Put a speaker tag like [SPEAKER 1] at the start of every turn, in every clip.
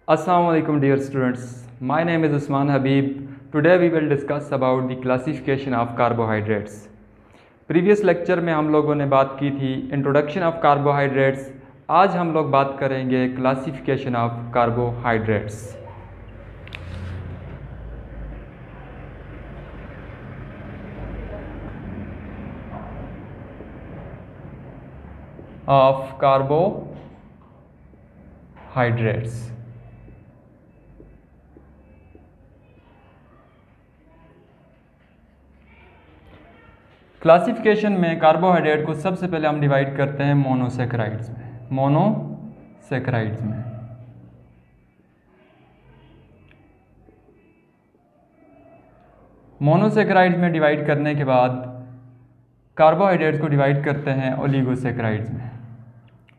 [SPEAKER 1] Assalamu alaikum dear students. My name is Usman Habib. Today we will discuss about the classification of carbohydrates. Previous lecture में हम लोगों ने बात की थी इंट्रोडक्शन ऑफ कार्बोहाइड्रेट्स. आज हम लोग बात करेंगे classification of carbohydrates. Of carbohydrates. Classification में कार्बोहाइड्रेट को सबसे पहले हम डिवाइड करते हैं मोनोसैकेराइड्स में. मोनोसैकेराइड्स में डिवाइड करने के बाद कार्बोहाइड्रेट्स को डिवाइड करते हैं ओलिगोसैकेराइड्स में.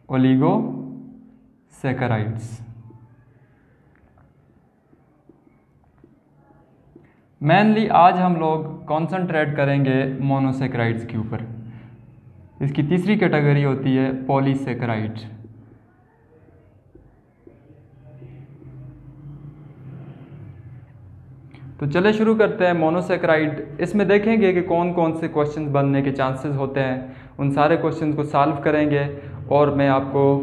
[SPEAKER 1] ओलिगोसैकेराइड्स. मेनली आज हम लोग कॉन्सेंट्रेट करेंगे मोनोसैकेराइड्स के ऊपर. इसकी तीसरी कैटेगरी होती है पॉलीसैकेराइड. तो चले शुरू करते हैं मोनोसैकेराइड. इसमें देखेंगे कि कौन कौन से क्वेश्चंस बनने के चांसेस होते हैं. उन सारे क्वेश्चंस को सॉल्व करेंगे और मैं आपको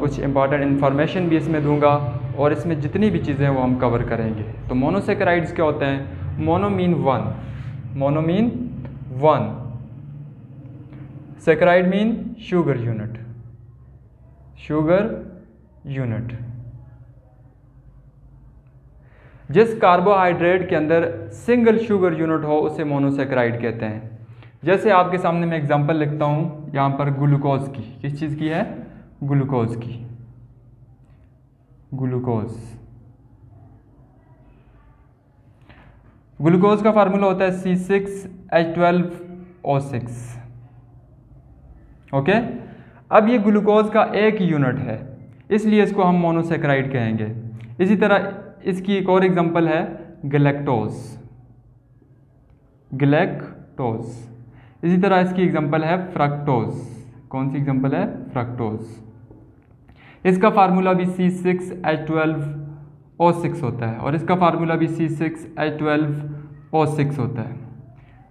[SPEAKER 1] कुछ इंपॉर्टेंट इन्फॉर्मेशन भी इसमें दूंगा और इसमें जितनी भी चीज़ें वो हम कवर करेंगे. तो मोनोसैकेराइड्स क्या होते हैं? Mono mean one. Saccharide mean sugar unit. जिस कार्बोहाइड्रेट के अंदर सिंगल शुगर यूनिट हो उसे मोनोसैकेराइड कहते हैं. जैसे आपके सामने मैं एग्जांपल लिखता हूं यहां पर ग्लूकोज की. किस चीज़ की है? ग्लूकोज की. ग्लूकोज का फार्मूला होता है C6H12O6. ओके. अब ये ग्लूकोज का एक यूनिट है इसलिए इसको हम मोनोसैकेराइड कहेंगे. इसी तरह इसकी एक और एग्जांपल है गैलेक्टोज. इसी तरह इसकी एग्जांपल है फ्रक्टोज. कौन सी एग्जांपल है? फ्रक्टोज. इसका फार्मूला भी C6H12O6 होता है और इसका फार्मूला भी C6H12O6 होता है.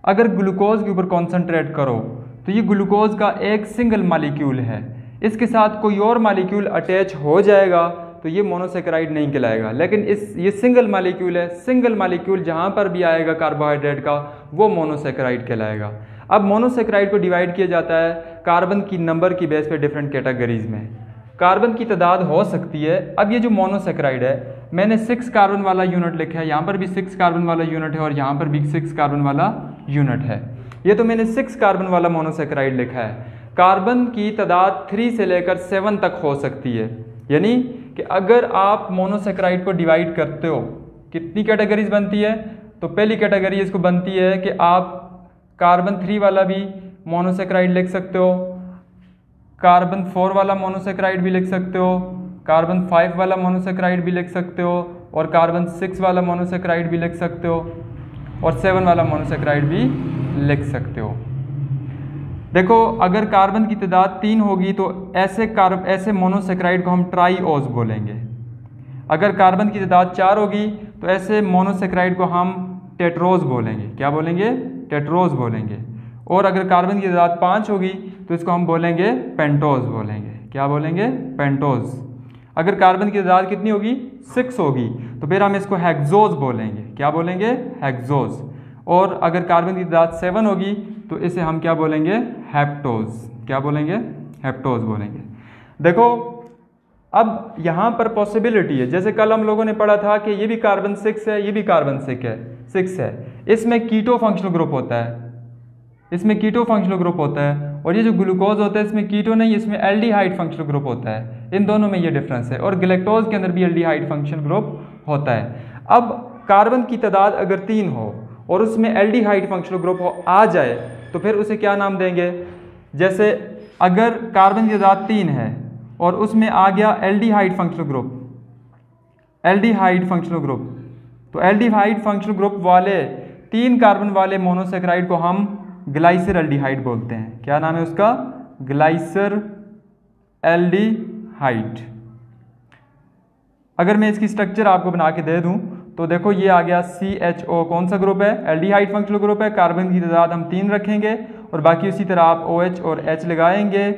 [SPEAKER 1] अगर ग्लूकोज के ऊपर कॉन्सेंट्रेट करो तो ये ग्लूकोज का एक सिंगल मॉलिक्यूल है. इसके साथ कोई और मॉलिक्यूल अटैच हो जाएगा तो ये मोनोसैकेराइड नहीं कहलाएगा. लेकिन ये सिंगल मॉलिक्यूल है. सिंगल मॉलिक्यूल जहाँ पर भी आएगा कार्बोहाइड्रेट का वो मोनोसैकेराइड कहलाएगा. अब मोनोसैकेराइड को डिवाइड किया जाता है कार्बन की नंबर की बेस पे डिफरेंट कैटेगरीज में. कार्बन की तादाद हो सकती है. अब ये जो मोनोसैकेराइड है मैंने 6 कार्बन वाला यूनिट लिखा है. यहाँ पर भी 6 कार्बन वाला यूनिट है और यहाँ पर भी 6 कार्बन वाला यूनिट है. ये तो मैंने 6 कार्बन वाला मोनोसैकेराइड लिखा है. कार्बन की तादाद 3 से लेकर 7 तक हो सकती है. यानी कि अगर आप मोनोसैकेराइड को डिवाइड करते हो कितनी कैटेगरीज बनती है? तो पहली कैटेगरी इसको बनती है कि आप कार्बन 3 वाला भी मोनोसैकेराइड लिख सकते हो, कार्बन 4 वाला मोनोसैकेराइड भी लिख सकते हो, कार्बन 5 वाला मोनोसैकेराइड भी लिख सकते हो और कार्बन 6 वाला मोनोसैकेराइड भी लिख सकते हो और 7 वाला मोनोसैकेराइड भी लिख सकते हो. देखो अगर कार्बन की तादाद 3 होगी तो ऐसे मोनोसैकेराइड को हम ट्राईओज बोलेंगे. अगर कार्बन की तादाद 4 होगी तो ऐसे मोनोसैकेराइड को हम टेट्रोज बोलेंगे. क्या बोलेंगे? टेट्रोज बोलेंगे. और अगर कार्बन की तादाद 5 होगी तो इसको हम बोलेंगे पेंटोज बोलेंगे. क्या बोलेंगे? पेंटोज. अगर कार्बन की तादाद कितनी होगी? 6 होगी तो फिर हम इसको हेक्सोज बोलेंगे. क्या बोलेंगे? हेक्सोज. और अगर कार्बन की तादाद 7 होगी तो इसे हम क्या बोलेंगे? हेप्टोज. क्या बोलेंगे? हेप्टोज बोलेंगे. देखो अब यहाँ पर पॉसिबिलिटी है. जैसे कल हम लोगों ने पढ़ा था कि ये भी कार्बन 6 है, ये भी कार्बन 6 है. इसमें कीटो फंक्शनल ग्रुप होता है. और ये जो ग्लूकोज होता है इसमें कीटो नहीं, इसमें एल्डिहाइड फंक्शनल ग्रुप होता है. इन दोनों में ये डिफरेंस है. और गैलेक्टोज के अंदर भी एल्डिहाइड फंक्शनल ग्रुप होता है. अब कार्बन की तादाद अगर 3 हो और उसमें एल्डिहाइड फंक्शनल ग्रुप आ जाए तो फिर उसे क्या नाम देंगे? जैसे अगर कार्बन की तादाद 3 है और उसमें आ गया एल्डिहाइड फंक्शनल ग्रुप, तो एल्डिहाइड फंक्शनल ग्रुप वाले 3 कार्बन वाले मोनोसैकेराइड को हम ग्लाइसरल्डिहाइड बोलते हैं। क्या नाम है उसका? ग्लाइसरल्डिहाइड। अगर मैं इसकी स्ट्रक्चर आपको बना के दे दूं तो देखो ये आ गया CHO, कौन सा ग्रुप है? एल्डिहाइड फंक्शनल ग्रुप है। कार्बन की तादाद हम 3 रखेंगे और बाकी उसी तरह आप OH और H लगाएंगे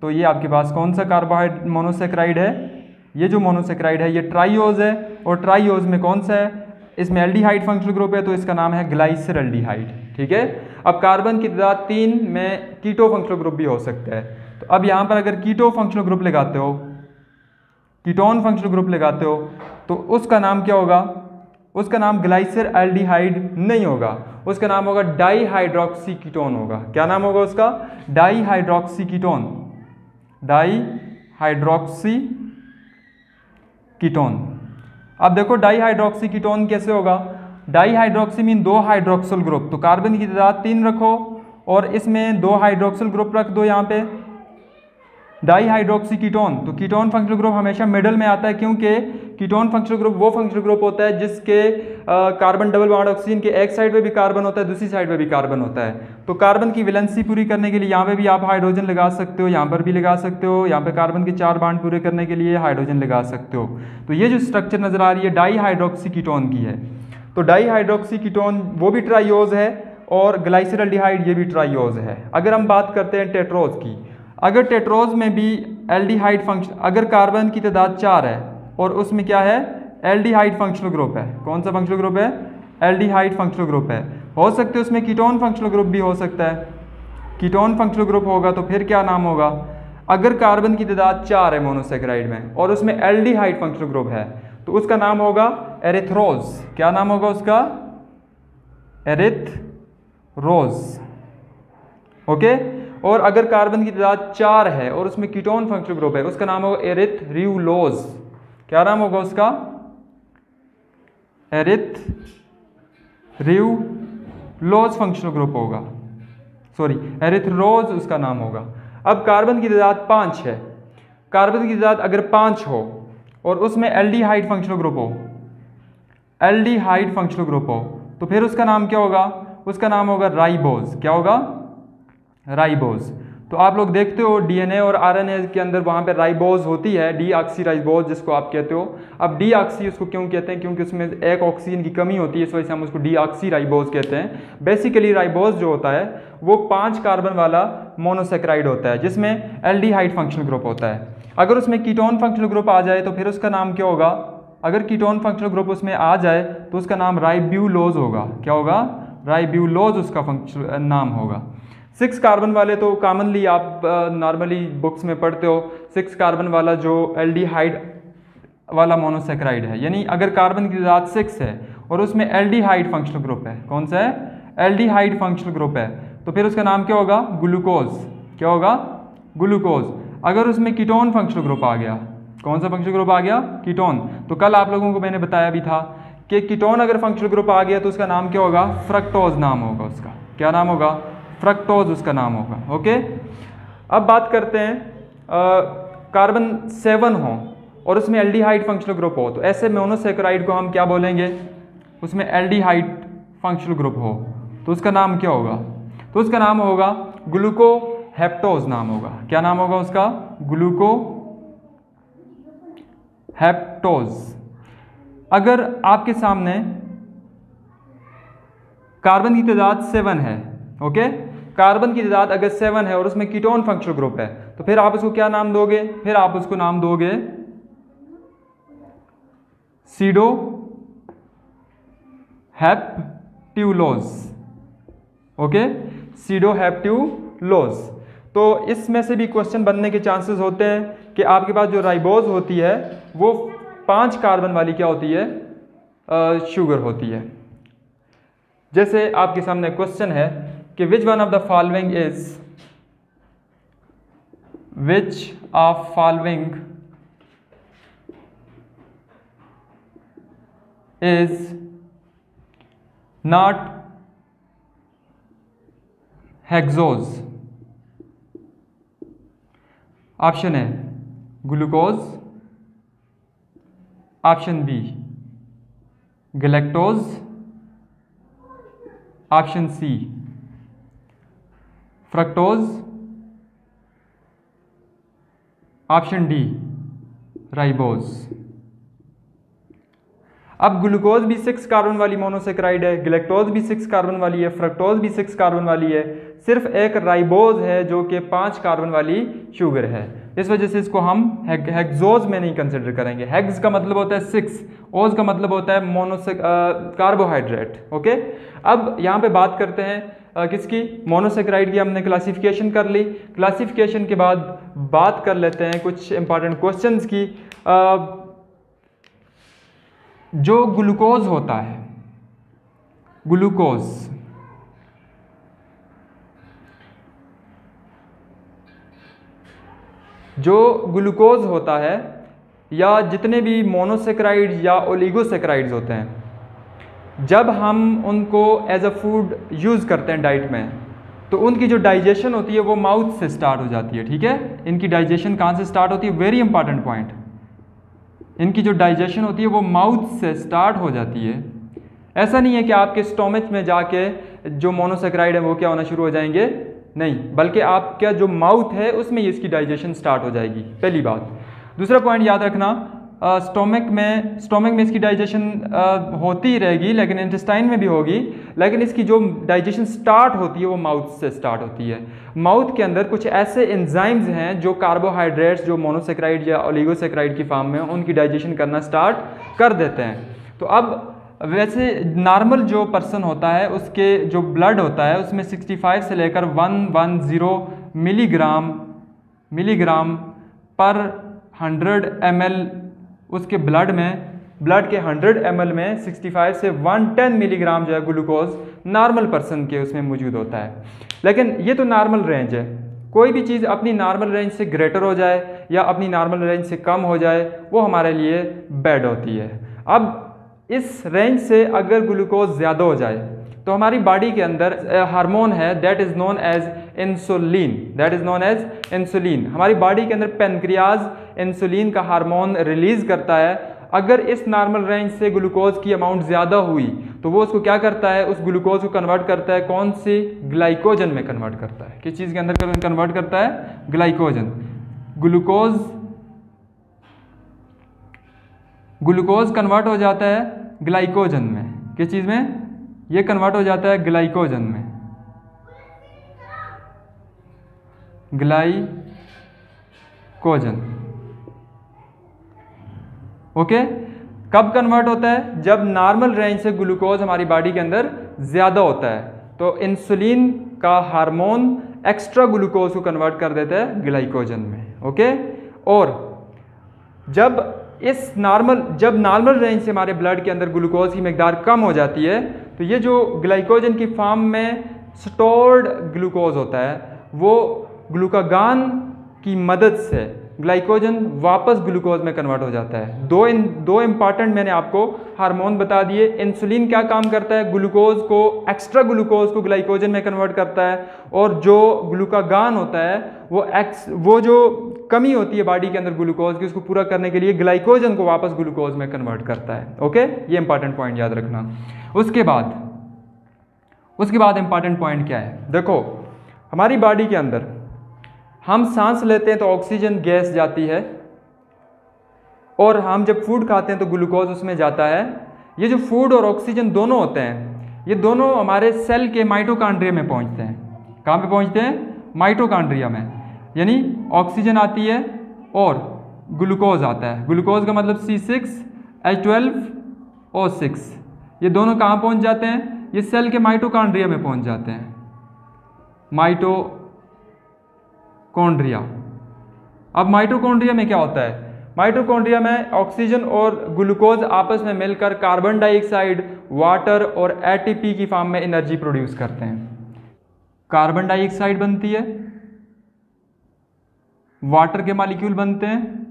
[SPEAKER 1] तो ये आपके पास कौन सा कार्बोहाइड मोनोसेक्राइड है? ये जो मोनोसेक्राइड है ये ट्राइओज है। और ट्राइओज में कौन सा है? इसमें एल्डिहाइड फंक्शनल ग्रुप है तो इसका नाम है ग्लाइसरल्डिहाइड। ठीक है। अब कार्बन की तादाद 3 में कीटो फंक्शनल ग्रुप भी हो सकता है। तो अब यहाँ पर अगर कीटो फंक्शनल ग्रुप लगाते हो, कीटोन फंक्शनल ग्रुप लगाते हो तो उसका नाम क्या होगा? उसका नाम ग्लाइसर एल्डिहाइड नहीं होगा, उसका नाम होगा डाईहाइड्रोक्सी कीटोन होगा। क्या नाम होगा उसका? Dihydroxy ketone. Dihydroxy ketone. अब देखो डाईहाइड्रोक्सी कीटोन कैसे होगा? डाईहाइड्रोक्सी मीन 2 हाइड्रोक्सिल ग्रुप, तो कार्बन की तादाद 3 रखो और इसमें 2 हाइड्रोक्सिल ग्रुप रख दो यहाँ पे। डाईहाइड्रोक्सी कीटोन, तो कीटोन फंक्शनल ग्रुप हमेशा मिडल में आता है क्योंकि कीटोन फंक्शनल ग्रुप वो फंक्शनल ग्रुप होता है जिसके कार्बन डबल बॉन्ड ऑक्सीजन के एक साइड पे भी कार्बन होता है, दूसरी साइड पे भी कार्बन होता है। तो कार्बन की वैलेंसी पूरी करने के लिए यहाँ पे भी आप हाइड्रोजन लगा सकते हो, यहाँ पर भी लगा सकते हो, यहाँ पे कार्बन के 4 बॉन्ड पूरे करने के लिए हाइड्रोजन लगा सकते हो। तो ये जो स्ट्रक्चर नजर आ रही है डाईहाइड्रोक्सी कीटोन की है। तो डाईहाइड्रोक्सी कीटोन वो भी ट्राइओज है और ग्लाइसरल्डिहाइड ये भी ट्राइओज है। अगर हम बात करते हैं टेट्रोज की, अगर टेट्रोज में भी एल्डिहाइड फंक्शन, अगर कार्बन की तादाद 4 है और उसमें क्या है? एल्डिहाइड फंक्शनल ग्रुप है। कौन सा फंक्शनल ग्रुप है? एल्डिहाइड फंक्शनल ग्रुप है। हो सकते है उसमें कीटोन फंक्शनल ग्रुप भी हो सकता है। कीटोन फंक्शनल ग्रुप होगा तो फिर क्या नाम होगा? अगर कार्बन की तादाद 4 है मोनोसेक्राइड में और उसमें एल्डिहाइड फंक्शनल ग्रुप है तो उसका नाम होगा एरिथ्रोज। क्या नाम होगा उसका? एरिथ्रोज। ओके। और अगर कार्बन की तादाद 4 है और उसमें कीटोन फंक्शनल ग्रुप है उसका नाम होगा एरिथ्रियोलोज। क्या नाम होगा उसका? एरिथ्रियोलोज फंक्शनल ग्रुप होगा, सॉरी एरिथ्रोज उसका नाम होगा। अब कार्बन की तादाद 5 है, कार्बन की तादाद अगर 5 हो और उसमें एल्डिहाइड फंक्शनल ग्रुप हो, एल्डिहाइड फंक्शनल ग्रुप हो तो फिर उसका नाम क्या होगा? उसका नाम होगा राइबोज। क्या होगा? राइबोज। तो आप लोग देखते हो डीएनए और आरएनए के अंदर वहाँ पे राइबोज होती है, डीऑक्सीराइबोज जिसको आप कहते हो। अब डीऑक्सी उसको क्यों कहते हैं? क्योंकि उसमें एक ऑक्सीजन की कमी होती है, इस वजह से हम उसको डीऑक्सीराइबोज कहते हैं। बेसिकली राइबोज जो होता है वो 5 कार्बन वाला मोनोसेक्राइड होता है जिसमें एल्डिहाइड फंक्शनल ग्रुप होता है। अगर उसमें कीटोन फंक्शनल ग्रुप आ जाए तो फिर उसका नाम क्या होगा? अगर कीटोन फंक्शनल ग्रुप उसमें आ जाए तो उसका नाम राइब्यूलोज होगा। क्या होगा? राइब्यूलोज उसका फंक्शनल नाम होगा। 6 कार्बन वाले तो कॉमनली आप नॉर्मली बुक्स में पढ़ते हो, 6 कार्बन वाला जो एल्डिहाइड वाला मोनोसेक्राइड है, यानी अगर कार्बन की तादाद 6 है और उसमें एल्डिहाइड फंक्शनल ग्रुप है, कौन सा है? एल्डिहाइड फंक्शनल ग्रुप है, तो फिर उसका नाम क्या होगा? ग्लूकोज। क्या होगा? ग्लूकोज। अगर उसमें कीटोन फंक्शनल ग्रुप आ गया, कौन सा फंक्शनल ग्रुप आ गया? कीटोन। तो कल आप लोगों को मैंने बताया भी था कि कीटोन अगर फंक्शनल ग्रुप आ गया तो उसका नाम क्या होगा? फ्रक्टोज नाम होगा उसका। क्या नाम होगा? फ्रक्टोज उसका नाम होगा। ओके। अब बात करते हैं कार्बन 7 हो और उसमें एल्डिहाइड फंक्शनल ग्रुप हो तो ऐसे मोनोसेक्राइड को हम क्या बोलेंगे? उसमें एल्डिहाइड फंक्शनल ग्रुप हो तो उसका नाम क्या होगा? तो उसका नाम होगा ग्लूकोहेप्टोज नाम होगा। क्या नाम होगा उसका? ग्लूकोहेप्टोज। अगर आपके सामने कार्बन की तादाद 7 है, ओके, कार्बन की तादाद अगर 7 है और उसमें कीटोन फंक्शनल ग्रुप है तो फिर आप उसको क्या नाम दोगे? फिर आप उसको नाम दोगे pseudo heptulose. Okay, pseudo heptulose. तो इसमें से भी क्वेश्चन बनने के चांसेस होते हैं कि आपके पास जो राइबोज होती है वो 5 कार्बन वाली क्या होती है? शुगर होती है। जैसे आपके सामने क्वेश्चन है कि which one of the following is not hexose. Option है glucose, option B galactose, option C fructose, option D ribose. अब ग्लूकोज भी 6 कार्बन वाली मोनोसेक्राइड है, ग्लैक्टोज भी 6 कार्बन वाली है, फ्रक्टोज भी 6 कार्बन वाली है, सिर्फ एक राइबोज है जो कि 5 कार्बन वाली शुगर है। इस वजह से इसको हम हेक्सोज में नहीं कंसिडर करेंगे। हेक्स का मतलब होता है 6, ओज का मतलब होता है कार्बोहाइड्रेट। ओके, अब यहाँ पे बात करते हैं किसकी, मोनोसेक्राइड की। हमने क्लासिफिकेशन कर ली, क्लासिफिकेशन के बाद बात कर लेते हैं कुछ इंपॉर्टेंट क्वेश्चंस की। जो ग्लूकोज होता है, ग्लूकोज जो ग्लूकोज होता है या जितने भी मोनोसेक्राइड्स या ओलिगोसेक्राइड्स होते हैं, जब हम उनको एज अ फूड यूज़ करते हैं डाइट में, तो उनकी जो डाइजेशन होती है वो माउथ से स्टार्ट हो जाती है। ठीक है, इनकी डाइजेशन कहाँ से स्टार्ट होती है, वेरी इंपॉर्टेंट पॉइंट। इनकी जो डाइजेशन होती है वो माउथ से स्टार्ट हो जाती है। ऐसा नहीं है कि आपके स्टोमच में जाके जो मोनोसेक्राइड है वो क्या होना शुरू हो जाएंगे, नहीं, बल्कि आपका जो माउथ है उसमें ही इसकी डाइजेशन स्टार्ट हो जाएगी, पहली बात। दूसरा पॉइंट याद रखना, स्टोमक में इसकी डाइजेशन होती ही रहेगी, लेकिन इंटेस्टाइन में भी होगी, लेकिन इसकी जो डाइजेशन स्टार्ट होती है वो माउथ से स्टार्ट होती है। माउथ के अंदर कुछ ऐसे एंजाइम्स हैं जो कार्बोहाइड्रेट्स जो मोनोसेक्राइड या ओलिगोसेक्राइड की फॉर्म में उनकी डाइजेशन करना स्टार्ट कर देते हैं। तो अब वैसे नॉर्मल जो पर्सन होता है उसके जो ब्लड होता है उसमें 65 से लेकर 110 मिलीग्राम पर 100 ml उसके ब्लड के 100 ml में 65 से 110 मिलीग्राम जो है ग्लूकोज नॉर्मल पर्सन के उसमें मौजूद होता है। लेकिन ये तो नॉर्मल रेंज है, कोई भी चीज़ अपनी नॉर्मल रेंज से ग्रेटर हो जाए या अपनी नॉर्मल रेंज से कम हो जाए वो हमारे लिए बैड होती है। अब इस रेंज से अगर ग्लूकोज ज़्यादा हो जाए तो हमारी बॉडी के अंदर हार्मोन है that is known as insulin. हमारी बॉडी के अंदर पेनक्रियाज इंसुलिन का हार्मोन रिलीज करता है। अगर इस नॉर्मल रेंज से ग्लूकोज की अमाउंट ज़्यादा हुई तो वो उसको क्या करता है, उस ग्लूकोज को कन्वर्ट करता है कौन सी, ग्लाइकोजन में कन्वर्ट करता है। किस चीज़ के अंदर कन्वर्ट करता है, ग्लाइकोजन। ग्लूकोज कन्वर्ट हो जाता है ग्लाइकोजन में। किस चीज़ में, ये कन्वर्ट हो जाता है ग्लाइकोजन में, ग्लाइकोजन। ओके, कब कन्वर्ट होता है, जब नॉर्मल रेंज से ग्लूकोज हमारी बॉडी के अंदर ज़्यादा होता है तो इंसुलिन का हार्मोन एक्स्ट्रा ग्लूकोज को कन्वर्ट कर देता है ग्लाइकोजन में। ओके, और जब नॉर्मल रेंज से हमारे ब्लड के अंदर ग्लूकोज की मिकदार कम हो जाती है तो ये जो ग्लाइकोजन की फॉर्म में स्टोर्ड ग्लूकोज होता है वो ग्लूकागॉन की मदद से ग्लाइकोजन वापस ग्लूकोज में कन्वर्ट हो जाता है। दो इंपॉर्टेंट मैंने आपको हार्मोन बता दिए। इंसुलिन क्या काम करता है, ग्लूकोज को, एक्स्ट्रा ग्लूकोज को ग्लाइकोजन में कन्वर्ट करता है, और जो ग्लूकागॉन होता है वो जो कमी होती है बॉडी के अंदर ग्लूकोज की उसको पूरा करने के लिए ग्लाइकोजन को वापस ग्लूकोज में कन्वर्ट करता है। ओके, ये इंपॉर्टेंट पॉइंट याद रखना। उसके बाद इंपॉर्टेंट पॉइंट क्या है, देखो हमारी बॉडी के अंदर हम सांस लेते हैं तो ऑक्सीजन गैस जाती है, और हम जब फूड खाते हैं तो ग्लूकोज उसमें जाता है। ये जो फूड और ऑक्सीजन दोनों होते हैं ये दोनों हमारे सेल के माइटोकॉन्ड्रिया में पहुंचते हैं। कहाँ पे पहुंचते हैं, माइटोकॉन्ड्रिया में। यानी ऑक्सीजन आती है और ग्लूकोज आता है। ग्लूकोज का मतलब C6H12O6, ये दोनों कहाँ पहुंच जाते हैं, ये सेल के माइटोकॉन्ड्रिया में पहुंच जाते हैं, माइटोकॉन्ड्रिया। अब माइटोकॉन्ड्रिया में क्या होता है, माइटोकॉन्ड्रिया में ऑक्सीजन और ग्लूकोज आपस में मिलकर कार्बन डाइऑक्साइड, वाटर और एटीपी की फॉर्म में एनर्जी प्रोड्यूस करते हैं। कार्बन डाइऑक्साइड बनती है, वाटर के मॉलिक्यूल बनते हैं,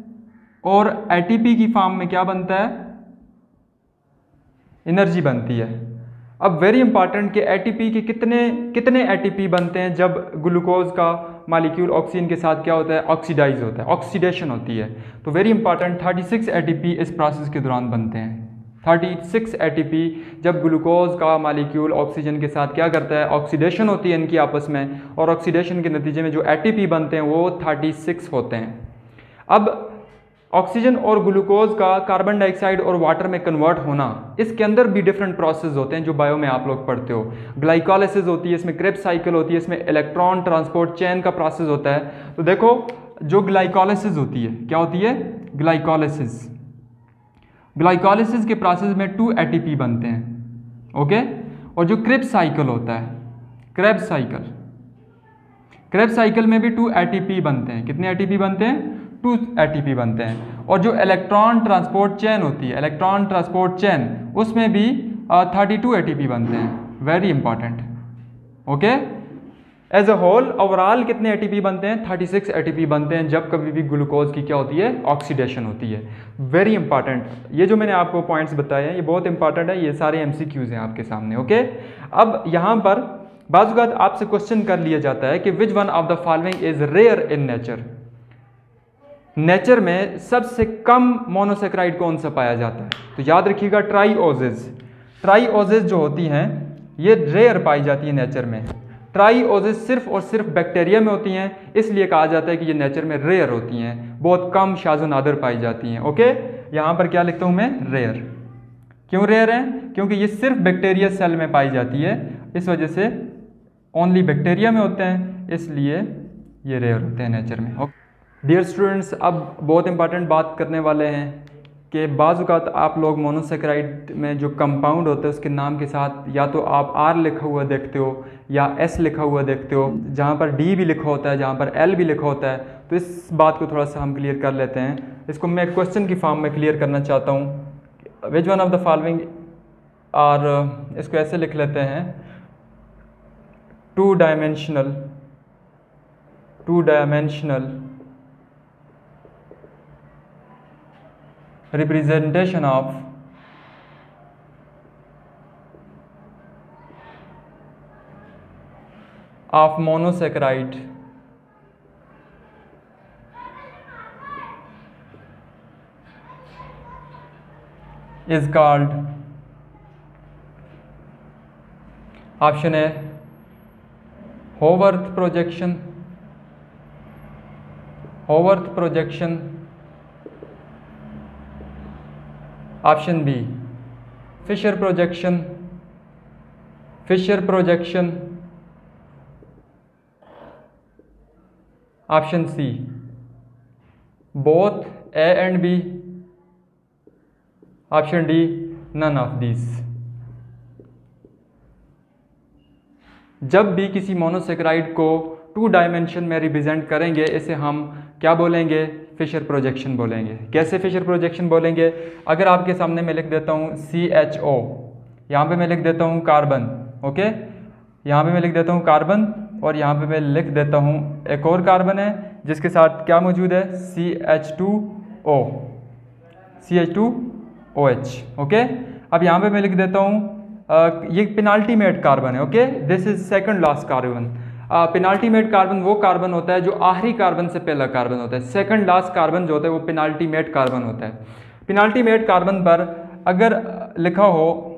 [SPEAKER 1] और एटीपी की फॉर्म में क्या बनता है, एनर्जी बनती है। अब वेरी इंपॉर्टेंट कि एटीपी के कितने एटीपी बनते हैं जब ग्लूकोज का मॉलिक्यूल ऑक्सीजन के साथ क्या होता है, ऑक्सीडाइज होता है, ऑक्सीडेशन होती है। तो वेरी इंपॉर्टेंट 36 एटीपी इस प्रोसेस के दौरान बनते हैं। 36 एटीपी जब ग्लूकोज का मॉलिक्यूल ऑक्सीजन के साथ क्या करता है, ऑक्सीडेशन होती है इनकी आपस में, और ऑक्सीडेशन के नतीजे में जो एटीपी बनते हैं वो 36 होते हैं। अब ऑक्सीजन और ग्लूकोज का कार्बन डाइऑक्साइड और वाटर में कन्वर्ट होना, इसके अंदर भी डिफरेंट प्रोसेस होते हैं जो बायो में आप लोग पढ़ते हो। ग्लाइकोलाइसिस होती है, इसमें क्रेब्स साइकिल होती है, इसमें इलेक्ट्रॉन ट्रांसपोर्ट चेन का प्रोसेस होता है। तो देखो जो ग्लाइकोलाइसिस होती है, क्या होती है? ग्लाइकोलाइसिस। ग्लाइकोलाइसिस के प्रोसेस में 2 ATP बनते हैं, ओके। और जो क्रेब्स साइकिल होता है, क्रेब्स साइकिल में भी 2 ATP बनते हैं। कितने ATP बनते हैं? 2 ATP बनते हैं। और जो इलेक्ट्रॉन ट्रांसपोर्ट चेन होती है, इलेक्ट्रॉन ट्रांसपोर्ट चेन, उसमें भी 32 ATP बनते हैं। Very important, okay. As a whole overall कितने ATP बनते हैं? 36 ATP बनते हैं जब कभी भी ग्लूकोज की क्या होती है? ऑक्सीडेशन होती है। वेरी इंपॉर्टेंट, ये जो मैंने आपको पॉइंट्स बताए हैं ये बहुत इंपॉर्टेंट है, ये सारे MCQs हैं आपके सामने, ओके। अब यहाँ पर बाज़ आपसे क्वेश्चन कर लिया जाता है कि which one of the following is rare in nature. Nature में सबसे कम मोनोसेक्राइड कौन सा पाया जाता है? तो याद रखिएगा ट्राइओजेज। ट्राइओजेज जो होती हैं ये रेयर पाई जाती है नेचर में। ट्राइओजेज सिर्फ और सिर्फ बैक्टीरिया में होती हैं, इसलिए कहा जाता है कि ये नेचर में रेयर होती हैं, बहुत कम शाज़ व नादिर पाई जाती हैं, ओके। यहाँ पर क्या लिखता हूँ मैं? रेयर। क्यों रेयर है? क्योंकि ये सिर्फ बैक्टीरिया सेल में पाई जाती है, इस वजह से ओनली बैक्टीरिया में होते हैं, इसलिए ये रेयर होते हैं नेचर में। डियर स्टूडेंट्स, अब बहुत इंपॉर्टेंट बात करने वाले हैं कि बाज़ औक़ात आप लोग मोनोसेक्राइड में जो कंपाउंड होते हैं उसके नाम के साथ या तो आप R लिखा हुआ देखते हो या S लिखा हुआ देखते हो, जहाँ पर D भी लिखा होता है, जहाँ पर L भी लिखा होता है। तो इस बात को थोड़ा सा हम क्लियर कर लेते हैं। इसको मैं क्वेश्चन की फॉर्म में क्लियर करना चाहता हूँ। Which one of the following are, इसको ऐसे लिख लेते हैं, two dimensional representation of monosaccharide is called, option A Haworth projection, option B Fisher projection, option C both A and B, option D none of these। जब भी किसी monosaccharide को 2 dimension में रिप्रेजेंट करेंगे, इसे हम क्या बोलेंगे? फिशर प्रोजेक्शन बोलेंगे। कैसे फिशर प्रोजेक्शन बोलेंगे? अगर आपके सामने मैं लिख देता हूँ CHO, यहाँ पे मैं लिख देता हूँ कार्बन, ओके, यहाँ पे मैं लिख देता हूँ कार्बन, और यहाँ पे मैं लिख देता हूँ एक और कार्बन है जिसके साथ क्या मौजूद है? CH2OH, okay. अब यहाँ पे मैं लिख देता हूँ ये पेनाल्टीमेट कार्बन है, okay, this is second last carbon. Penultimate carbon वो कार्बन होता है जो आखिरी कार्बन से पहला कार्बन होता है। सेकंड लास्ट कार्बन जो होता है वो पेनाल्टीमेट कार्बन होता है। पेनाल्टीमेट कार्बन पर अगर लिखा हो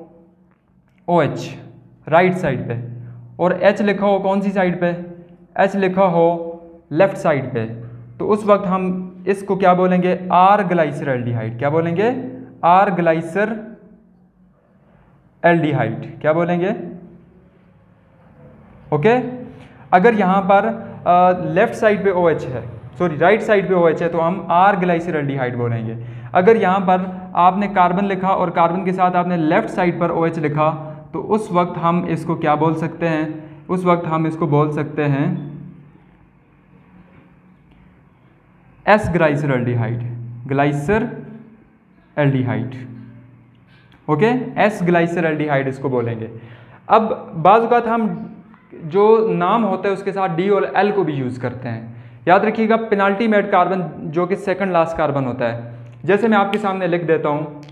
[SPEAKER 1] OH राइट साइड पे और H लिखा हो कौन सी साइड पे? H लिखा हो लेफ्ट साइड पे, तो उस वक्त हम इसको क्या बोलेंगे? R ग्लाइसर aldehyde. क्या बोलेंगे? R ग्लाइसर एल्डिहाइड, क्या बोलेंगे? ओके। अगर यहाँ पर लेफ्ट साइड पे OH है, सॉरी राइट साइड पे OH है, तो हम R ग्लाइसर एल्डिहाइड बोलेंगे। अगर यहाँ पर आपने कार्बन लिखा और कार्बन के साथ आपने लेफ्ट साइड पर OH लिखा, तो उस वक्त हम इसको क्या बोल सकते हैं? उस वक्त हम इसको बोल सकते हैं S ग्लाइसर aldehyde, okay, S ग्लाइसर aldehyde इसको बोलेंगे। अब बाज़ औक़ात हम जो नाम होता है उसके साथ D और L को भी यूज़ करते हैं। याद रखिएगा पेनाल्टीमेट कार्बन जो कि सेकंड लास्ट कार्बन होता है, जैसे मैं आपके सामने लिख देता हूँ,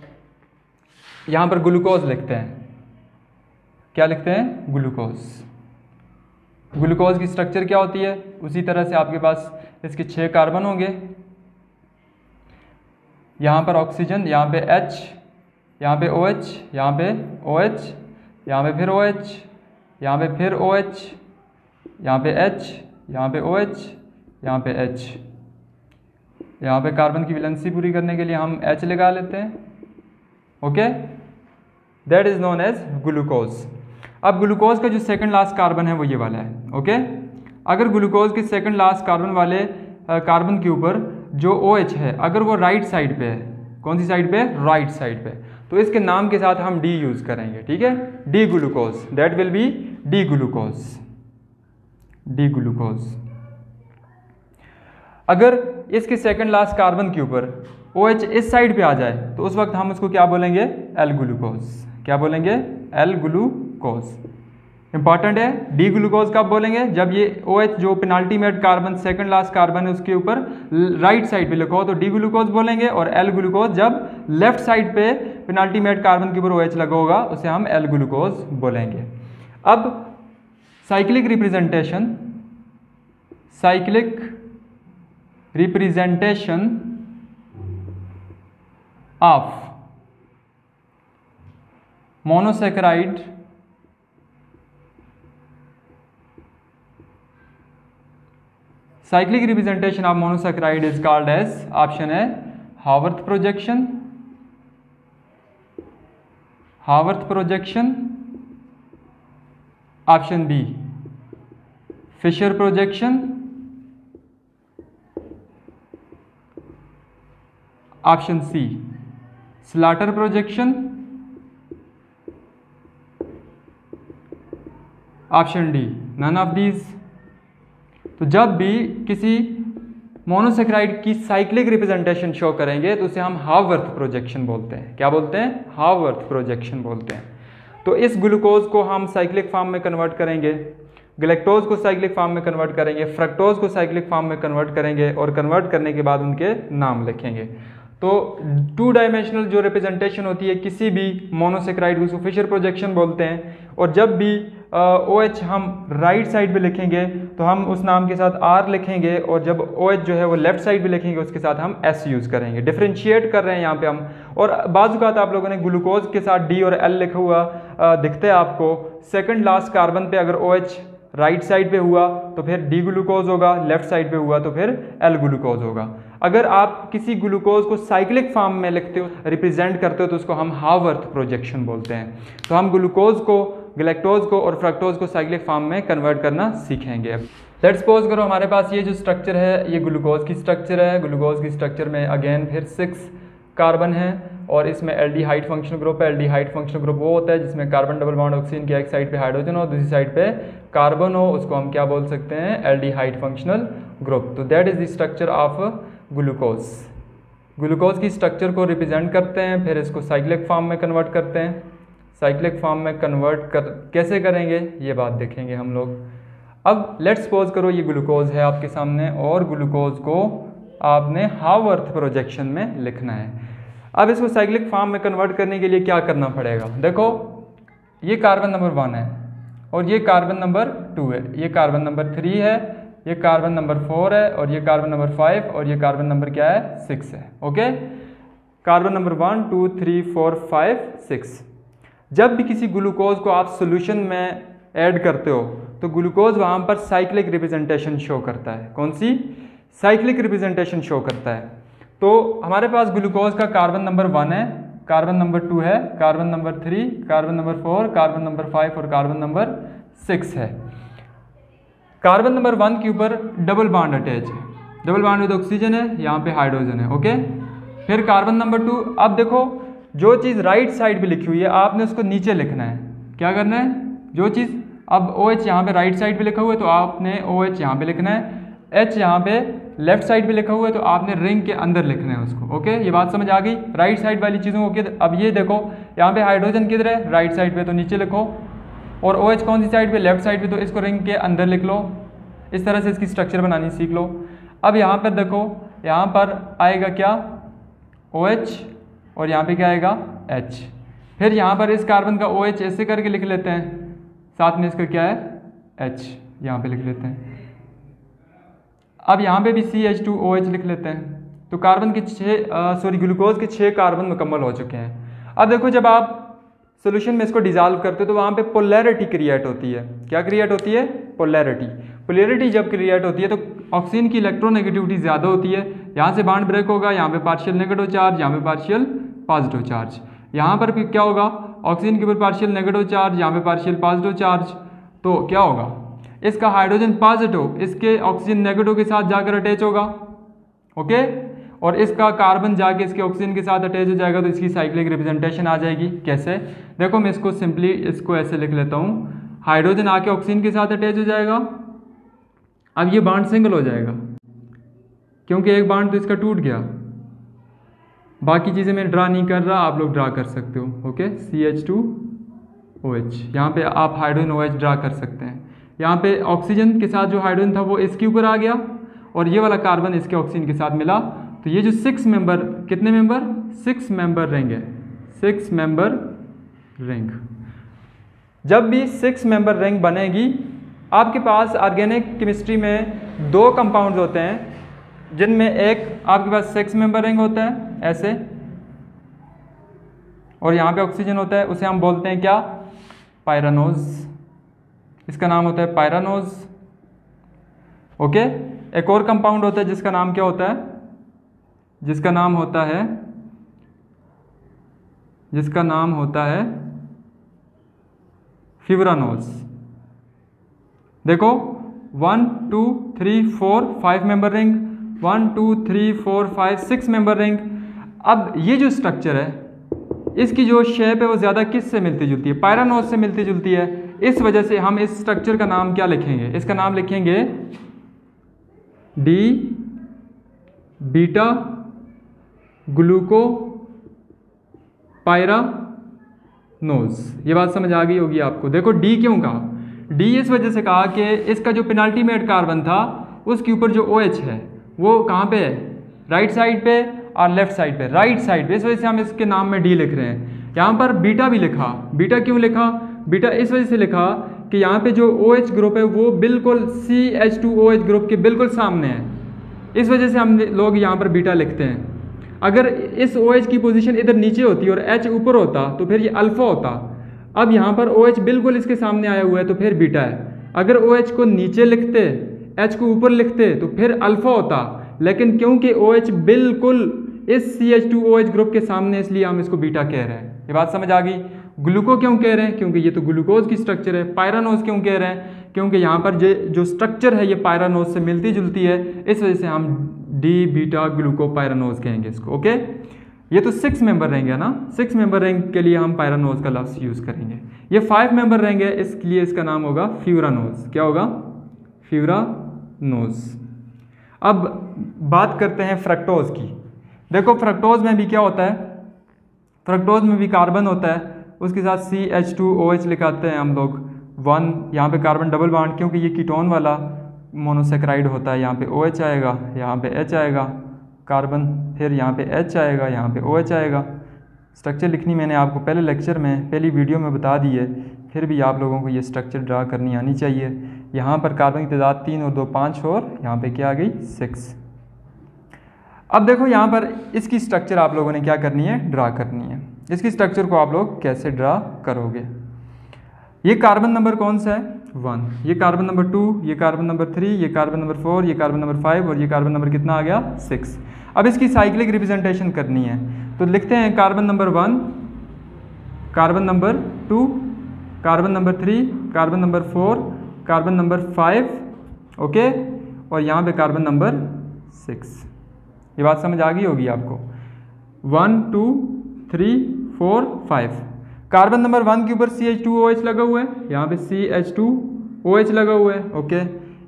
[SPEAKER 1] यहाँ पर ग्लूकोज लिखते हैं। क्या लिखते हैं? ग्लूकोज की स्ट्रक्चर क्या होती है? उसी तरह से आपके पास इसके 6 कार्बन होंगे, यहाँ पर ऑक्सीजन, यहाँ पे H, यहाँ पे OH, यहाँ पे OH, यहाँ पे फिर OH, यहाँ पे फिर OH, यहाँ पे H, यहाँ पे OH, यहाँ पे H, यहाँ पे कार्बन की वैलेंसी पूरी करने के लिए हम H लगा लेते हैं। Okay, that is known as glucose. अब ग्लूकोज का जो सेकंड लास्ट कार्बन है वो ये वाला है। ओके, अगर ग्लूकोज के सेकंड लास्ट कार्बन वाले कार्बन के ऊपर जो OH है अगर वो राइट साइड पे है, कौन सी साइड पे? राइट साइड पे, तो इसके नाम के साथ हम डी यूज करेंगे। ठीक है, D glucose, that will be D glucose, D glucose. अगर इसके सेकंड लास्ट कार्बन के ऊपर OH इस साइड पे आ जाए तो उस वक्त हम उसको क्या बोलेंगे? L glucose. क्या बोलेंगे? L glucose. इंपॉर्टेंट है, डी ग्लूकोज कब बोलेंगे? जब ये OH जो penultimate carbon second last carbon है उसके ऊपर राइट साइड पे लिखा हो तो डी ग्लूकोज बोलेंगे, और एल ग्लूकोज जब लेफ्ट साइड पे पेनाल्टीमेट कार्बन के ऊपर OH लगा होगा उसे हम एल ग्लूकोज बोलेंगे। अब cyclic representation, cyclic representation of monosaccharide cyclic representation of monosaccharide is called as, option है Haworth projection, Haworth projection, option B Fischer projection, option C slaughter projection, option D none of these. तो जब भी किसी monosaccharide की cyclic representation show करेंगे तो उसे हम हावर्थ प्रोजेक्शन बोलते हैं। क्या बोलते हैं? हावर्थ प्रोजेक्शन बोलते हैं। तो इस ग्लूकोज को हम साइक्लिक फॉर्म में कन्वर्ट करेंगे, गैलेक्टोज को साइक्लिक फॉर्म में कन्वर्ट करेंगे, फ्रक्टोज को साइक्लिक फॉर्म में कन्वर्ट करेंगे, और कन्वर्ट करने के बाद उनके नाम लिखेंगे। तो 2 डायमेंशनल जो रिप्रेजेंटेशन होती है किसी भी मोनोसेकेराइड उसको फिशर प्रोजेक्शन बोलते हैं। और जब भी OH हम राइट साइड पे लिखेंगे तो हम उस नाम के साथ R लिखेंगे, और जब OH जो है वो लेफ्ट साइड पे लिखेंगे उसके साथ हम S यूज़ करेंगे। डिफरेंशिएट कर रहे हैं यहाँ पे हम। और बाज़-औक़ात आप लोगों ने ग्लूकोज के साथ D और L लिखा हुआ दिखता है आपको। सेकंड लास्ट कार्बन पे अगर OH राइट साइड पे हुआ तो फिर डी ग्लूकोज होगा, लेफ्ट साइड पे हुआ तो फिर एल ग्लूकोज होगा। अगर आप किसी ग्लूकोज को साइक्लिक फॉर्म में लिखते हो, रिप्रेजेंट करते हो, तो उसको हम हावर्थ प्रोजेक्शन बोलते हैं। तो हम ग्लूकोज को, गैलेक्टोज को और फ्रक्टोज को साइक्लिक फॉर्म में कन्वर्ट करना सीखेंगे। अब लेट्स सपोज करो हमारे पास ये जो स्ट्रक्चर है ये ग्लूकोज की स्ट्रक्चर है। ग्लूकोज की स्ट्रक्चर में अगेन फिर 6 कार्बन है, और इसमें एल्डिहाइड फंक्शनल ग्रुप है। एल्डिहाइड फंक्शनल ग्रुप वो होता है जिसमें कार्बन डबल बॉन्ड ऑक्सीजन की एक साइड पे हाइड्रोजन हो, दूसरी साइड पे कार्बन हो, उसको हम क्या बोल सकते हैं? Aldehyde functional group. तो that is the structure of glucose. Glucose की स्ट्रक्चर को रिप्रेजेंट करते हैं, फिर इसको साइक्लिक फॉर्म में कन्वर्ट करते हैं। साइक्लिक फॉर्म में कन्वर्ट कैसे करेंगे ये बात देखेंगे हम लोग। अब लेट्स सपोज करो ये ग्लूकोज है आपके सामने, और ग्लूकोज को आपने हावर्थ प्रोजेक्शन में लिखना है। अब इसको साइक्लिक फॉर्म में कन्वर्ट करने के लिए क्या करना पड़ेगा? देखो ये कार्बन नंबर 1 है, और ये कार्बन नंबर 2 है, ये कार्बन नंबर 3 है, ये कार्बन नंबर 4 है, और ये कार्बन नंबर 5, और ये कार्बन नंबर क्या है? 6 है। Okay, carbon number 1 2 3 4 5 6। जब भी किसी ग्लूकोज को आप सोल्यूशन में ऐड करते हो तो ग्लूकोज वहाँ पर साइक्लिक रिप्रेजेंटेशन शो करता है। कौन सी? साइक्लिक रिप्रेजेंटेशन शो करता है। तो हमारे पास ग्लूकोज का कार्बन नंबर 1 है, कार्बन नंबर 2 है, carbon number 3, carbon number 4, carbon number 5 और कार्बन नंबर 6 है। कार्बन नंबर 1 के ऊपर डबल बॉन्ड अटैच है, डबल बॉन्ड विद ऑक्सीजन है, यहाँ पे हाइड्रोजन है। ओके, फिर कार्बन नंबर 2। अब देखो जो चीज़ राइट साइड पे लिखी हुई है आपने उसको नीचे लिखना है। क्या करना है? जो चीज़ अब OH यहाँ पे राइट साइड पे लिखा हुआ है तो आपने OH यहाँ पे लिखना है, H यहाँ पे लेफ्ट साइड पे लिखा हुआ है तो आपने रिंग के अंदर लिखना है उसको। ओके, ये बात समझ आ गई? राइट साइड वाली चीज़ों को अब ये देखो यहाँ पे हाइड्रोजन किधर है? राइट साइड पे, तो नीचे लिखो, और OH कौन सी साइड पे? लेफ्ट साइड पे, तो इसको रिंग के अंदर लिख लो। इस तरह से इसकी स्ट्रक्चर बनानी सीख लो। अब यहाँ पर देखो, यहाँ पर आएगा क्या? OH, और यहाँ पे क्या आएगा? H। फिर यहाँ पर इस कार्बन का OH ऐसे करके लिख लेते हैं, साथ में इसका क्या है? H यहाँ पे लिख लेते हैं। अब यहाँ पे भी CH2OH लिख लेते हैं। तो कार्बन के ग्लूकोज के 6 कार्बन मुकम्मल हो चुके हैं। अब देखो जब आप सोल्यूशन में इसको डिजॉल्व करते हो तो वहाँ पे पोलैरिटी क्रिएट होती है। क्या क्रिएट होती है? पोलैरिटी। पोलैरिटी जब क्रिएट होती है तो ऑक्सीजन की इलेक्ट्रोनेगेटिविटी ज़्यादा होती है, यहाँ से बॉन्ड ब्रेक होगा, यहाँ पे पार्शियल नेगेटिव चार्ज, यहाँ पे पार्शियल पॉजिटिव चार्ज। यहाँ पर भी क्या होगा, ऑक्सीजन के ऊपर पार्शियल नेगेटिव चार्ज, यहाँ पे पार्शियल पॉजिटिव चार्ज। तो क्या होगा, इसका हाइड्रोजन पॉजिटिव इसके ऑक्सीजन नेगेटिव के साथ जाकर अटैच होगा, ओके, और इसका कार्बन जाके इसके ऑक्सीजन के साथ अटैच हो जाएगा, तो इसकी साइक्लिक रिप्रेजेंटेशन आ जाएगी। कैसे, देखो मैं इसको सिंपली इसको ऐसे लिख लेता हूँ, हाइड्रोजन आके ऑक्सीजन के साथ अटैच हो जाएगा। अब ये बॉन्ड सिंगल हो जाएगा क्योंकि एक बॉन्ड तो इसका टूट गया। बाकी चीज़ें मैं ड्रा नहीं कर रहा, आप लोग ड्रा कर सकते हो, ओके। CH2OH, यहाँ पे आप हाइड्रोजन OH ड्रा कर सकते हैं। यहाँ पे ऑक्सीजन के साथ जो हाइड्रोजन था वो इसके ऊपर आ गया और ये वाला कार्बन इसके ऑक्सीजन के साथ मिला। तो ये जो 6 मेंबर, कितने मेंबर, 6 मेंबर रिंग है, 6 मेंबर रिंग। जब भी 6 मेंबर रिंग बनेगी, आपके पास ऑर्गेनिक केमिस्ट्री में 2 कंपाउंड्स होते हैं जिनमें एक आपके पास 6 मेंबर रिंग होता है ऐसे, और यहाँ पे ऑक्सीजन होता है, उसे हम बोलते हैं क्या, पायरानोज। इसका नाम होता है पायरानोज, ओके। एक और कंपाउंड होता है जिसका नाम क्या होता है, जिसका नाम होता है फ्यूरानोज। देखो 1 2 3 4 5 मेंबर रिंग, 1 2 3 4 5 6 मेंबर रिंग। अब ये जो स्ट्रक्चर है, इसकी जो शेप है वो ज़्यादा किस से मिलती जुलती है, पायरानोज से मिलती जुलती है। इस वजह से हम इस स्ट्रक्चर का नाम क्या लिखेंगे, इसका नाम लिखेंगे डी बीटा ग्लूको पायरानोज। ये बात समझ आ गई होगी आपको। देखो डी क्यों कहा, डी इस वजह से कहा कि इसका जो पेनाल्टीमेट कार्बन था उसके ऊपर जो OH है वो कहाँ पे है, राइट साइड पे और लेफ्ट साइड पे, राइट साइड पे। इस वजह से हम इसके नाम में डी लिख रहे हैं। यहाँ पर बीटा भी लिखा, बीटा क्यों लिखा, बीटा इस वजह से लिखा कि यहाँ पे जो OH ग्रुप है वो बिल्कुल CH2OH ग्रुप के बिल्कुल सामने है। इस वजह से हम लोग यहाँ पर बीटा लिखते हैं। अगर इस OH की पोजीशन इधर नीचे होती और H ऊपर होता तो फिर ये अल्फा होता। अब यहाँ पर OH बिल्कुल इसके सामने आया हुआ है तो फिर बीटा है। अगर OH को नीचे लिखते, H को ऊपर लिखते तो फिर अल्फा होता, लेकिन क्योंकि OH बिल्कुल इस CH2OH ग्रुप के सामने, इसलिए हम इसको बीटा कह रहे हैं। ये बात समझ आ गई। ग्लूको क्यों कह रहे हैं, क्योंकि ये तो ग्लूकोज की स्ट्रक्चर है। पायरानोज क्यों कह रहे हैं, क्योंकि यहाँ पर जो स्ट्रक्चर है ये पायरानोज से मिलती जुलती है, इस वजह से हम डी बीटा ग्लूको पायरानोज कहेंगे इसको, ओके। ये तो 6 मेंबर रहेंगे ना, 6 मेंबर रिंग के लिए हम पायरानोज का लफ्ज़ यूज़ करेंगे। ये 5 मेंबर रहेंगे, इसलिए इसका नाम होगा फ्यूरानोज। क्या होगा, फ्यूरानोज। अब बात करते हैं फ्रक्टोज की। देखो फ्रक्टोज में भी क्या होता है, फ्रक्टोज में भी कार्बन होता है, उसके साथ CH2OH लिखाते हैं हम लोग 1। यहाँ पे कार्बन डबल बॉन्ड, क्योंकि ये कीटोन वाला मोनोसेक्राइड होता है। यहाँ पे OH आएगा, यहाँ पे H आएगा कार्बन, फिर यहाँ पे H आएगा, यहाँ पे OH आएगा। स्ट्रक्चर लिखनी मैंने आपको पहले लेक्चर में, पहली वीडियो में बता दी है, फिर भी आप लोगों को ये स्ट्रक्चर ड्रा करनी आनी चाहिए। यहाँ पर कार्बन की तादाद 3 और 2 5, और यहाँ पे क्या आ गई 6। अब देखो यहाँ पर इसकी स्ट्रक्चर आप लोगों ने क्या करनी है, ड्रा करनी है। इसकी स्ट्रक्चर को आप लोग कैसे ड्रा करोगे, ये कार्बन नंबर कौन सा है 1, ये कार्बन नंबर 2, ये कार्बन नंबर 3, ये कार्बन नंबर 4, ये कार्बन नंबर 5 और ये कार्बन नंबर कितना आ गया 6। अब इसकी साइक्लिक रिप्रेजेंटेशन करनी है, तो लिखते हैं carbon number 1, carbon number 2, carbon number 3, carbon number 4, carbon number 5, okay, और यहाँ पे कार्बन नंबर 6। ये बात समझ आ गई होगी आपको। 1 2 3 4 5। कार्बन नंबर 1 के ऊपर CH2OH लगा हुआ है, यहाँ पे CH2OH लगा हुआ है, ओके।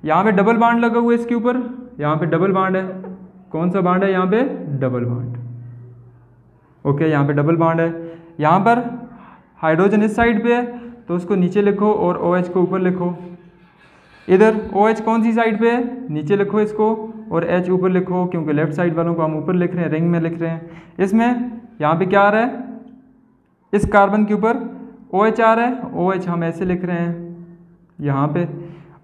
[SPEAKER 1] यहाँ पे डबल बॉन्ड लगा हुआ है इसके ऊपर, यहाँ पे डबल बॉन्ड है। कौन सा बॉन्ड है, यहाँ पे डबल बॉन्ड, ओके, यहाँ पे डबल बॉन्ड है। यहाँ पर हाइड्रोजन इस साइड पे है तो उसको नीचे लिखो और OH को ऊपर लिखो। इधर OH कौन सी साइड पे है, नीचे लिखो इसको, और H ऊपर लिखो, क्योंकि लेफ्ट साइड वालों को हम ऊपर लिख रहे हैं, रिंग में लिख रहे हैं। इसमें यहाँ पे क्या आ रहा है, इस कार्बन के ऊपर OH आ रहा है, OH हम ऐसे लिख रहे हैं यहाँ पे,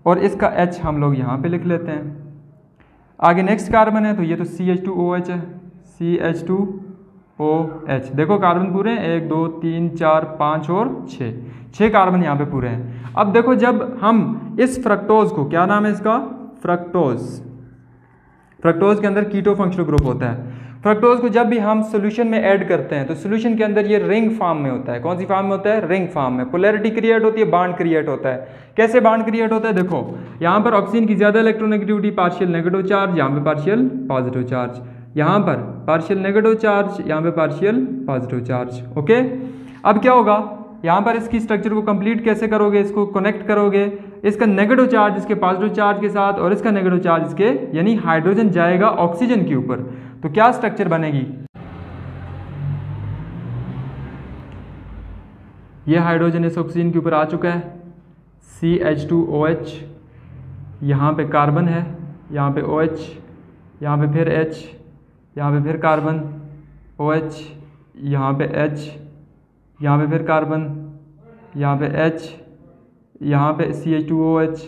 [SPEAKER 1] और इसका H हम लोग यहाँ पे लिख लेते हैं। आगे नेक्स्ट कार्बन है तो ये तो CH2OH है, CH2OH। देखो कार्बन पूरे हैं 1 2 3 4 5 और 6 कार्बन यहाँ पे पूरे हैं। अब देखो जब हम इस फ्रक्टोज को, क्या नाम है इसका, फ्रक्टोज, फ्रक्टोज के अंदर कीटो फंक्शनल ग्रुप होता है। फ्रक्टोज को जब भी हम सोल्यूशन में ऐड करते हैं तो सोल्यूशन के अंदर ये रिंग फॉर्म में होता है। कौन सी फॉर्म में होता है? रिंग फॉर्म में। पोलैरिटी क्रिएट होती है, बॉन्ड क्रिएट होता है। कैसे बॉन्ड क्रिएट होता है? देखो यहाँ पर ऑक्सीजन की ज़्यादा इलेक्ट्रोनेगेटिविटी, पार्शियल नेगेटिव चार्ज, यहाँ पे पार्शियल पॉजिटिव चार्ज, यहाँ पर पार्शियल नेगेटिव चार्ज, यहाँ पे पार्शियल पॉजिटिव चार्ज। ओके, अब क्या होगा यहाँ पर इसकी स्ट्रक्चर को कंप्लीट कैसे करोगे? इसको कनेक्ट करोगे, इसका नेगेटिव चार्ज इसके पॉजिटिव चार्ज के साथ और इसका नेगेटिव चार्ज इसके, यानी हाइड्रोजन जाएगा ऑक्सीजन के ऊपर, तो क्या स्ट्रक्चर बनेगी? ये हाइड्रोजन इस ऑक्सीजन के ऊपर आ चुका है, CH2OH, यहाँ पे कार्बन है, यहाँ पे OH, यहाँ पे फिर H, यहाँ पे फिर कार्बन OH, यहाँ पे H, यहाँ पे फिर कार्बन, यहाँ पे H, यहाँ पे CH2OH,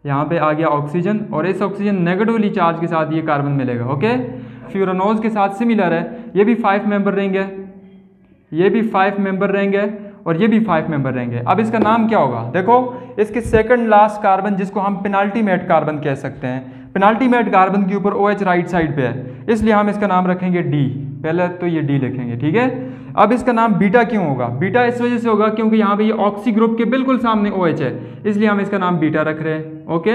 [SPEAKER 1] यहाँ पे आ गया ऑक्सीजन और इस ऑक्सीजन नेगेटिवली चार्ज के साथ ये कार्बन मिलेगा। ओके, फ्यूरानोज के साथ सिमिलर है, ये भी 5 मेंबर रहेंगे, ये भी 5 मेंबर रहेंगे और ये भी 5 मेंबर रहेंगे। अब इसका नाम क्या होगा? देखो इसके सेकंड लास्ट कार्बन, जिसको हम पेनाल्टीमेट कार्बन कह सकते हैं, पेनाल्टीमेट कार्बन के ऊपर OH राइट साइड पे है, इसलिए हम इसका नाम रखेंगे D। पहले तो ये D लिखेंगे, ठीक है। अब इसका नाम बीटा क्यों होगा? बीटा इस वजह से होगा क्योंकि यहाँ पे ये ऑक्सी ग्रुप के बिल्कुल सामने OH है, इसलिए हम इसका नाम बीटा रख रहे हैं। ओके,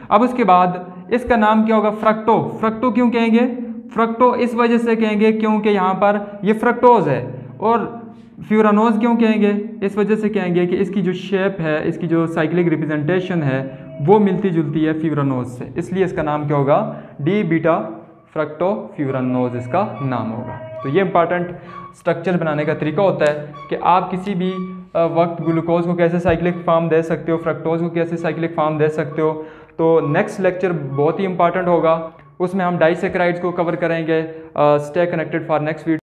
[SPEAKER 1] अब उसके बाद इसका नाम क्या होगा? फ्रक्टो। फ्रक्टो क्यों कहेंगे? फ्रक्टो इस वजह से कहेंगे क्योंकि यहाँ पर ये फ्रक्टोज है। और फ्यूरानोज क्यों कहेंगे? इस वजह से कहेंगे कि इसकी जो शेप है, इसकी जो साइक्लिक रिप्रेजेंटेशन है वो मिलती जुलती है फ्यूरानोज से, इसलिए इसका नाम क्या होगा? डी बीटा फ्रक्टो फ्यूरानोज इसका नाम होगा। तो ये इंपॉर्टेंट स्ट्रक्चर बनाने का तरीका होता है कि आप किसी भी वक्त ग्लूकोज को कैसे साइक्लिक फॉर्म दे सकते हो, फ्रक्टोज को कैसे साइक्लिक फॉर्म दे सकते हो। तो नेक्स्ट लेक्चर बहुत ही इंपॉर्टेंट होगा, उसमें हम डाइसैकेराइड्स को कवर करेंगे। Stay connected for next video.